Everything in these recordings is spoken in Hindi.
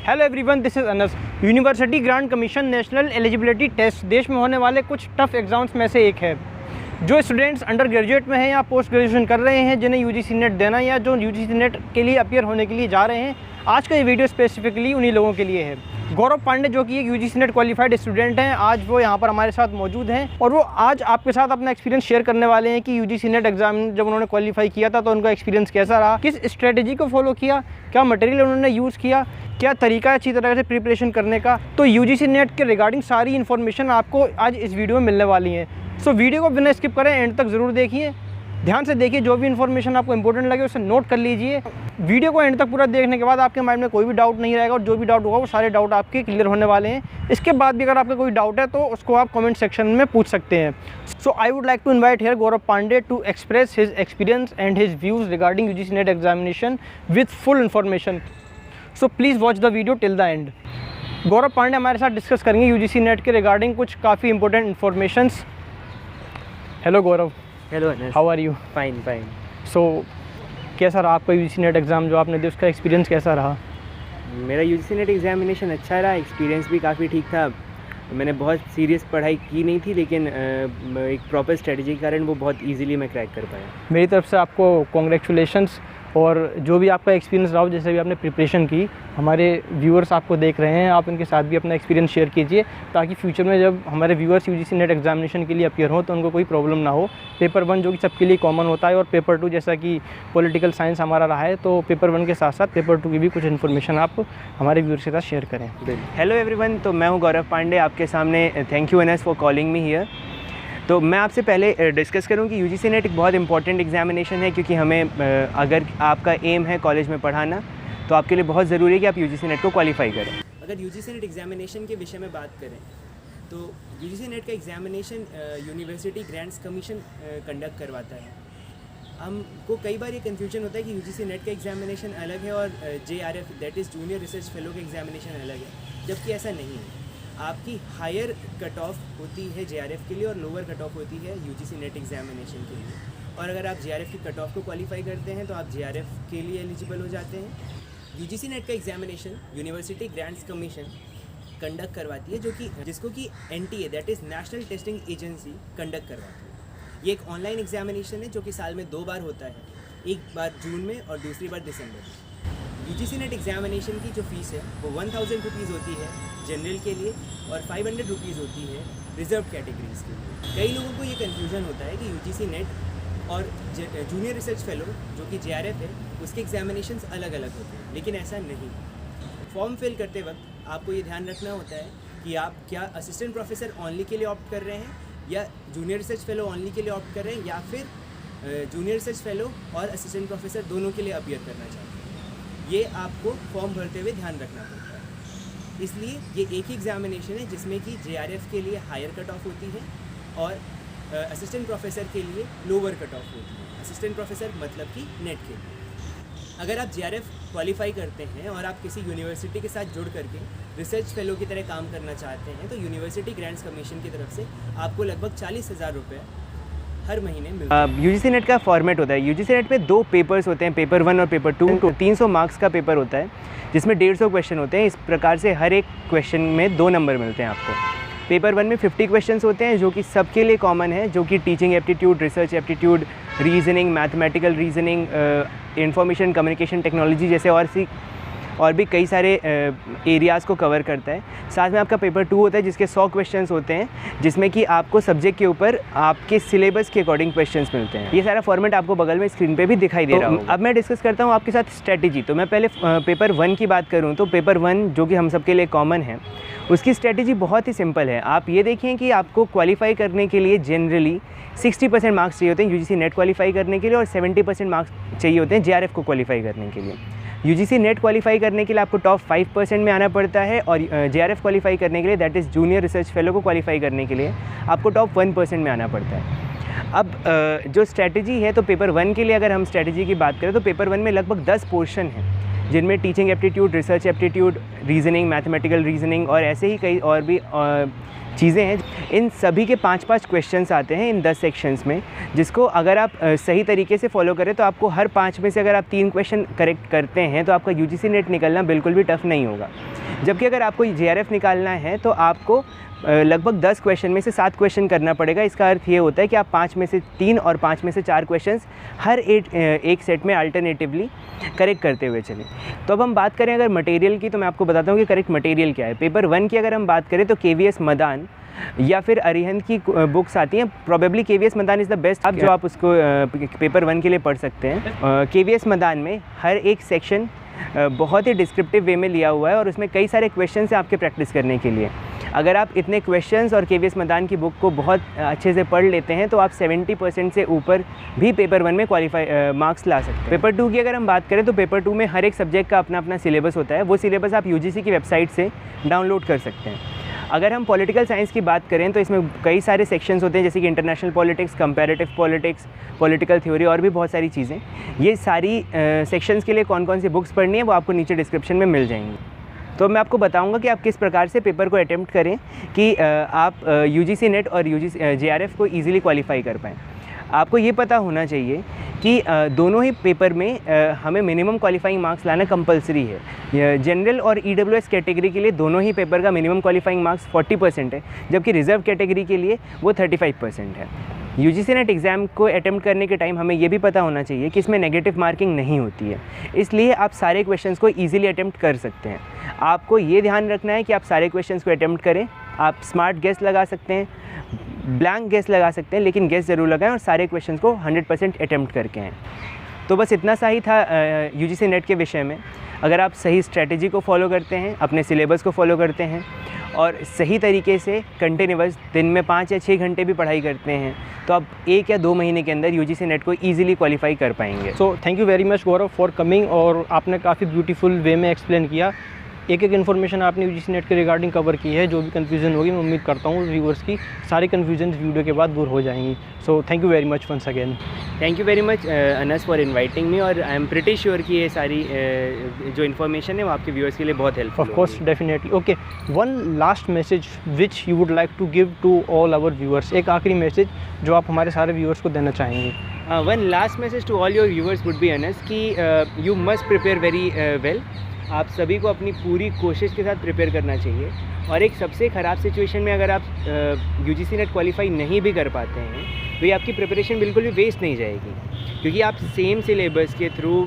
Hello everyone, this is Anas. University Grant Commission National Eligibility Test देश में होने वाले कुछ टफ एग्ज़ाम्स में से एक है। जो स्टूडेंट्स अंडर ग्रेजुएट में हैं या पोस्ट ग्रेजुएशन कर रहे हैं, जिन्हें यूजीसी नेट देना या जो यूजीसी नेट के लिए अपीयर होने के लिए जा रहे हैं, आज का ये वीडियो स्पेसिफिकली उन्हीं लोगों के लिए है। गौरव पांडे जो कि एक यूजीसी नेट क्वालिफाइड स्टूडेंट हैं, आज वो यहाँ पर हमारे साथ मौजूद हैं और वो आज आपके साथ अपना एक्सपीरियंस शेयर करने वाले हैं कि यूजीसी नेट एग्जाम जब उन्होंने क्वालिफाई किया था तो उनका एक्सपीरियंस कैसा रहा, किस स्ट्रेटजी को फॉलो किया, क्या मटेरियल उन्होंने यूज़ किया, क्या तरीका है अच्छी तरह से प्रिपरेशन करने का। तो यूजीसी नेट के रिगार्डिंग सारी इन्फॉर्मेशन आपको आज इस वीडियो में मिलने वाली है। सो वीडियो को बिना स्किप करें, एंड तक ज़रूर देखिए, ध्यान से देखिए, जो भी इन्फॉर्मेशन आपको इंपॉर्टेंट लगे उसे नोट कर लीजिए। वीडियो को एंड तक पूरा देखने के बाद आपके माइंड में कोई भी डाउट नहीं रहेगा और जो भी डाउट होगा वो सारे डाउट आपके क्लियर होने वाले हैं। इसके बाद भी अगर आपका कोई डाउट है तो उसको आप कमेंट सेक्शन में पूछ सकते हैं। So I would like to invite here Gaurav Pandey to express his experience and his views regarding UGC NET examination with full information. So please watch the video till the end. Gaurav Pandey हमारे साथ डिस्कस करेंगे यूजीसी नेट के रिगार्डिंग कुछ काफ़ी important informations. Hello Gaurav. Hello, how are you? Fine. So कैसा रहा आपका यूजीसी नेट एग्ज़ाम जो आपने दिया, उसका एक्सपीरियंस कैसा रहा? मेरा यूजीसी नेट एग्जामिनेशन अच्छा रहा, एक्सपीरियंस भी काफ़ी ठीक था। मैंने बहुत सीरियस पढ़ाई की नहीं थी, लेकिन एक प्रॉपर स्ट्रेटजी के कारण वो बहुत इजीली मैं क्रैक कर पाया। मेरी तरफ से आपको कॉन्ग्रेचुलेशंस। और जो भी आपका एक्सपीरियंस रहा हो, जैसे भी आपने प्रिपरेशन की, हमारे व्यूअर्स आपको देख रहे हैं, आप उनके साथ भी अपना एक्सपीरियंस शेयर कीजिए ताकि फ्यूचर में जब हमारे व्यूअर्स यूजीसी नेट एग्जामिनेशन के लिए अपीयर हों तो उनको कोई प्रॉब्लम ना हो। पेपर 1 जो कि सबके लिए कॉमन होता है और पेपर 2 जैसा कि पॉलिटिकल साइंस हमारा रहा है, तो पेपर 1 के साथ साथ पेपर 2 की भी कुछ इन्फॉर्मेशन आप हमारे व्यूअर्स के साथ शेयर करें। हेलो एवरीवन, तो मैं हूँ गौरव पांडे आपके सामने। Thank you Anas for calling me here. तो मैं आपसे पहले डिस्कस करूं कि यूजीसी नेट एक बहुत इंपॉर्टेंट एग्जामिनेशन है, क्योंकि हमें अगर आपका एम है कॉलेज में पढ़ाना तो आपके लिए बहुत ज़रूरी है कि आप यूजीसी नेट को क्वालिफाई करें। अगर यूजीसी नेट एग्जामिनेशन के विषय में बात करें तो यूजीसी नेट का examination university grants commission conduct करवाता है। हमको कई बार ये कन्फ्यूजन होता है कि यूजीसी नेट का एग्जामिनेशन अलग है और JRF that is junior research fellow का एग्जामिनेशन अलग है, जबकि ऐसा नहीं है। आपकी हायर कट ऑफ होती है JRF के लिए और लोअर कट ऑफ होती है यूजीसी नेट एग्जामिनेशन के लिए। और अगर आप JRF की कट ऑफ को क्वालिफाई करते हैं तो आप JRF के लिए एलिजिबल हो जाते हैं। यूजीसी नेट का examination university grants commission conduct करवाती है, जिसको कि NTA that is national testing agency conduct करवाती है। ये एक ऑनलाइन एग्जामिनेशन है जो कि साल में 2 बार होता है, एक बार जून में और दूसरी बार दिसंबर में। यूजीसी नेट एग्जामिनेशन की जो फ़ीस है वो 1000 रुपीज़ होती है जनरल के लिए और 500 रुपीज़ होती है रिजर्व कैटेगरीज़ के लिए। कई लोगों को ये कन्फ्यूजन होता है कि यूजीसी नेट और जूनियर रिसर्च फेलो जो कि JRF है उसके एग्जामिनेशंस अलग अलग होते हैं, लेकिन ऐसा नहीं। फॉर्म फिल करते वक्त आपको ये ध्यान रखना होता है कि आप क्या असिस्टेंट प्रोफेसर ओनली के लिए ऑप्ट कर रहे हैं या जूनियर रिसर्च फेलो ओनली के लिए ऑप्ट कर रहे हैं या फिर जूनियर रिसर्च फेलो और असिस्टेंट प्रोफेसर दोनों के लिए अपीयर करना चाहते हैं। ये आपको फॉर्म भरते हुए ध्यान रखना पड़ता है। इसलिए ये एक ही एग्जामिनेशन है जिसमें कि JRF के लिए हायर कट ऑफ होती है और असिस्टेंट प्रोफेसर के लिए लोअर कट ऑफ होती है। असिस्टेंट प्रोफेसर मतलब कि नेट के लिए। अगर आप JRF क्वालिफाई करते हैं और आप किसी यूनिवर्सिटी के साथ जुड़ करके रिसर्च फेलो की तरह काम करना चाहते हैं तो यूनिवर्सिटी ग्रांट्स कमीशन की तरफ से आपको लगभग 40,000 रुपये हर महीने मिलता है। यूजीसी नेट का फॉर्मेट होता है, यूजीसी नेट में 2 पेपर्स होते हैं, पेपर 1 और पेपर 2। 300 मार्क्स का पेपर होता है जिसमें 150 क्वेश्चन होते हैं। इस प्रकार से हर एक क्वेश्चन में 2 नंबर मिलते हैं आपको। पेपर 1 में 50 क्वेश्चन्स होते हैं जो कि सबके लिए कॉमन है, जो कि teaching aptitude, research aptitude, reasoning, mathematical reasoning, information communication technology जैसे और भी कई सारे एरियाज़ को कवर करता है। साथ में आपका पेपर 2 होता है जिसके 100 क्वेश्चंस होते हैं, जिसमें कि आपको सब्जेक्ट के ऊपर आपके सिलेबस के अकॉर्डिंग क्वेश्चंस मिलते हैं। ये सारा फॉर्मेट आपको बगल में स्क्रीन पे भी दिखाई दे रहा होगा। अब मैं डिस्कस करता हूँ आपके साथ स्ट्रेटजी। तो मैं पहले पेपर 1 की बात करूँ तो पेपर 1 जो कि हम सबके लिए कॉमन है, उसकी स्ट्रेटजी बहुत ही सिंपल है। आप ये देखिए कि आपको क्वालिफाई करने के लिए जनरली 60% मार्क्स चाहिए होते हैं यूजीसी नेट क्वालिफाई करने के लिए और 70% मार्क्स चाहिए होते हैं JRF को क्वालिफाई करने के लिए। यूजीसी नेट क्वालिफाई करने के लिए आपको टॉप 5% में आना पड़ता है और JRF क्वालिफाई करने के लिए that is junior research fellow को क्वालिफाई करने के लिए आपको टॉप 1% में आना पड़ता है। अब जो स्ट्रैटेजी है, तो पेपर 1 के लिए अगर हम स्ट्रैटेजी की बात करें तो पेपर 1 में लगभग 10 पोर्शन हैं, जिनमें teaching aptitude, research aptitude, reasoning, mathematical reasoning और ऐसे ही कई और भी चीज़ें हैं। इन सभी के 5-5 क्वेश्चंस आते हैं इन 10 सेक्शंस में, जिसको अगर आप सही तरीके से फॉलो करें तो आपको हर 5 में से अगर आप 3 क्वेश्चन करेक्ट करते हैं तो आपका यूजीसी नेट निकलना बिल्कुल भी टफ नहीं होगा। जबकि अगर आपको JRF निकालना है तो आपको लगभग 10 क्वेश्चन में से 7 क्वेश्चन करना पड़ेगा। इसका अर्थ ये होता है कि आप 5 में से 3 और 5 में से 4 क्वेश्चंस हर एक सेट में अल्टरनेटिवली करेक्ट करते हुए चलें। तो अब हम बात करें अगर मटेरियल की, तो मैं आपको बताता हूँ कि करेक्ट मटेरियल क्या है। पेपर 1 की अगर हम बात करें तो KVS मदान या फिर अरिहंत की बुक्स आती हैं। Probably KVS Madan is the best जो आप उसको पेपर 1 के लिए पढ़ सकते हैं। KVS मदान में हर एक सेक्शन बहुत ही डिस्क्रिप्टिव वे में लिया हुआ है और उसमें कई सारे क्वेश्चंस हैं आपके प्रैक्टिस करने के लिए। अगर आप इतने क्वेश्चंस और KVS मदान की बुक को बहुत अच्छे से पढ़ लेते हैं तो आप 70% से ऊपर भी पेपर 1 में क्वालिफाई मार्क्स ला सकते हैं। पेपर 2 की अगर हम बात करें तो पेपर 2 में हर एक सब्जेक्ट का अपना अपना सिलेबस होता है। वो सिलेबस आप UGC की वेबसाइट से डाउनलोड कर सकते हैं। अगर हम पॉलिटिकल साइंस की बात करें तो इसमें कई सारे सेक्शंस होते हैं, जैसे कि international politics, comparative politics, political theory और भी बहुत सारी चीज़ें। ये सारी सेक्शंस के लिए कौन कौन सी बुक्स पढ़नी है वो आपको नीचे डिस्क्रिप्शन में मिल जाएंगी। तो मैं आपको बताऊंगा कि आप किस प्रकार से पेपर को अटेम्प्ट करें कि आप UGC नेट और JRF को ईज़िली क्वालिफाई कर पाएँ। आपको ये पता होना चाहिए कि दोनों ही पेपर में हमें मिनिमम क्वालिफाइंग मार्क्स लाना कंपलसरी है। जनरल और EWS कैटेगरी के लिए दोनों ही पेपर का मिनिमम क्वालिफाइंग मार्क्स 40% है, जबकि रिजर्व कैटेगरी के लिए वो 35% है। UGC नेट एग्ज़ाम को अटेम्प्ट करने के टाइम हमें ये भी पता होना चाहिए कि इसमें नेगेटिव मार्किंग नहीं होती है, इसलिए आप सारे क्वेश्चंस को ईजिली अटेम्प्ट कर सकते हैं। आपको ये ध्यान रखना है कि आप सारे क्वेश्चंस को अटेम्प्ट करें। आप स्मार्ट गेस लगा सकते हैं, ब्लैंक गेस लगा सकते हैं, लेकिन गेस ज़रूर लगाएं और सारे क्वेश्चंस को 100% अटेम्प्ट करके हैं। तो बस इतना सा ही था UGC नेट के विषय में। अगर आप सही स्ट्रैटेजी को फॉलो करते हैं, अपने सिलेबस को फॉलो करते हैं और सही तरीके से कंटिन्यूअस दिन में 5 या 6 घंटे भी पढ़ाई करते हैं तो आप 1 या 2 महीने के अंदर UGC नेट को ईजिली क्वालिफाई कर पाएंगे। सो thank you very much Gaurav for coming, और आपने काफ़ी ब्यूटीफुल वे में एक्सप्लेन किया। एक इन्फॉर्मेशन आपने UGC नेट के रिगार्डिंग कवर की है। जो भी कन्फ्यूज़न होगी मैं उम्मीद करता हूँ व्यूअर्स की सारी कन्फ्यूजन वीडियो के बाद दूर हो जाएंगी। So thank you very much once again. Thank you very much Anas for inviting me, और आई एम प्रिटी श्योर कि ये सारी जो इन्फॉर्मेशन है वो आपके व्यूअर्स के लिए बहुत helpful of course definitely. Okay, one last message which you would like to give to all our viewers. एक आखिरी मैसेज जो आप हमारे सारे व्यूअर्स को देना चाहेंगे। One last message to all your viewers would be अनस कि you must prepare very well. आप सभी को अपनी पूरी कोशिश के साथ प्रिपेयर करना चाहिए, और एक सबसे ख़राब सिचुएशन में अगर आप UGC नेट क्वालिफाई नहीं भी कर पाते हैं तो ये आपकी प्रिपरेशन बिल्कुल भी वेस्ट नहीं जाएगी, क्योंकि आप सेम सिलेबस के थ्रू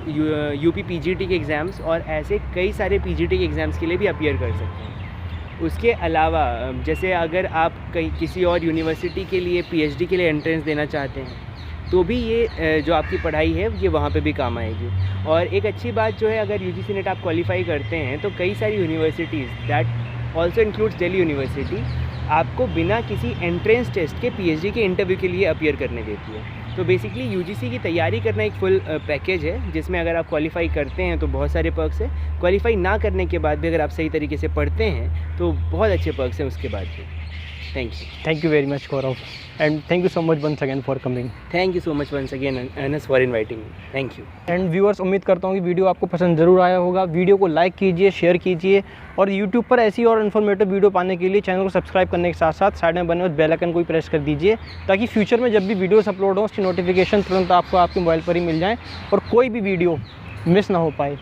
UP PGT के एग्ज़ाम्स और ऐसे कई सारे PGT के एग्ज़ाम्स के लिए भी अपीयर कर सकते हैं। उसके अलावा जैसे अगर आप कहीं किसी और यूनिवर्सिटी के लिए PhD के लिए एंट्रेंस देना चाहते हैं तो भी ये जो आपकी पढ़ाई है ये वहाँ पे भी काम आएगी। और एक अच्छी बात जो है, अगर UGC नेट आप क्वालिफाई करते हैं तो कई सारी universities that also includes Delhi university आपको बिना किसी एंट्रेंस टेस्ट के PhD के इंटरव्यू के लिए अपीयर करने देती है। तो बेसिकली UGC की तैयारी करना एक फुल पैकेज है, जिसमें अगर आप क्वालिफाई करते हैं तो बहुत सारे पर्क्स हैं। क्वालिफाई ना करने के बाद भी अगर आप सही तरीके से पढ़ते हैं तो बहुत अच्छे पर्क्स हैं उसके बाद भी। Thank you very much Gaurav, and thank you so much once again for coming. Thank you so much once again Anas for inviting me. Thank you. And viewers, उम्मीद करता हूँ कि वीडियो आपको पसंद ज़रूर आया होगा। वीडियो को लाइक कीजिए, शेयर कीजिए, और YouTube पर ऐसी और इन्फॉर्मेटिव वीडियो पाने के लिए चैनल को सब्सक्राइब करने के साथ साथ साइड में बने हुए बेल आइकन को भी प्रेस कर दीजिए, ताकि फ्यूचर में जब भी वीडियोस अपलोड हो उसकी नोटिफिकेशन तुरंत आपको आपके मोबाइल पर ही मिल जाए और कोई भी वीडियो मिस ना हो पाए।